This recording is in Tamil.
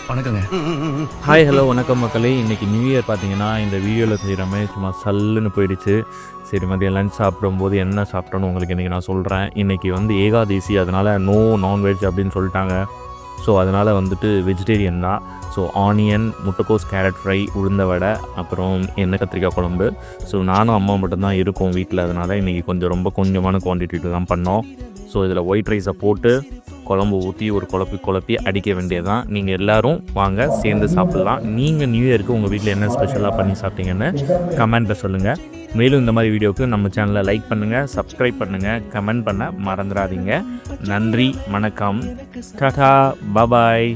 வணக்கங்க. ஹாய் ஹலோ வணக்கம் மக்களே. இன்றைக்கி நியூ இயர் பார்த்தீங்கன்னா இந்த வீடியோவில் செய்கிற மாதிரி சும்மா சல்லுன்னு போயிடுச்சு. சரி மதியம் லன்ச் சாப்பிடும்போது என்ன சாப்பிட்டோன்னு உங்களுக்கு இன்றைக்கி நான் சொல்கிறேன். இன்றைக்கி ஏகாதசி, அதனால் நோ நான்வெஜ் அப்படின்னு சொல்லிட்டாங்க. ஸோ அதனால் வெஜிடேரியன் தான். ஸோ ஆனியன், முட்டைக்கோஸ், கேரட் ஃப்ரை, உளுந்த வடை, அப்புறம் எண்ணெய் கத்திரிக்காய் குழம்பு. ஸோ நானும் அம்மா மட்டும்தான் இருக்கோம் வீட்டில். அதனால் இன்றைக்கி கொஞ்சமான குவான்டிட்டியில் தான் பண்ணோம். ஸோ இதில் ஒயிட் ரைஸை போட்டு குழம்பு ஊற்றி ஒரு குழப்பி அடிக்க வேண்டியது தான். நீங்கள் எல்லோரும் வாங்க சேர்ந்து சாப்பிட்லாம். நீங்கள் நியூ இயருக்கு உங்கள் வீட்டில் என்ன ஸ்பெஷலாக பண்ணி சாப்பிட்டீங்கன்னு கமெண்ட்டில் சொல்லுங்கள். மேலும் இந்த மாதிரி வீடியோவுக்கு நம்ம சேனலை லைக் பண்ணுங்கள், சப்ஸ்கிரைப் பண்ணுங்கள், கமெண்ட் பண்ண மறந்துடாதீங்க. நன்றி, வணக்கம், டாடா, பாய்.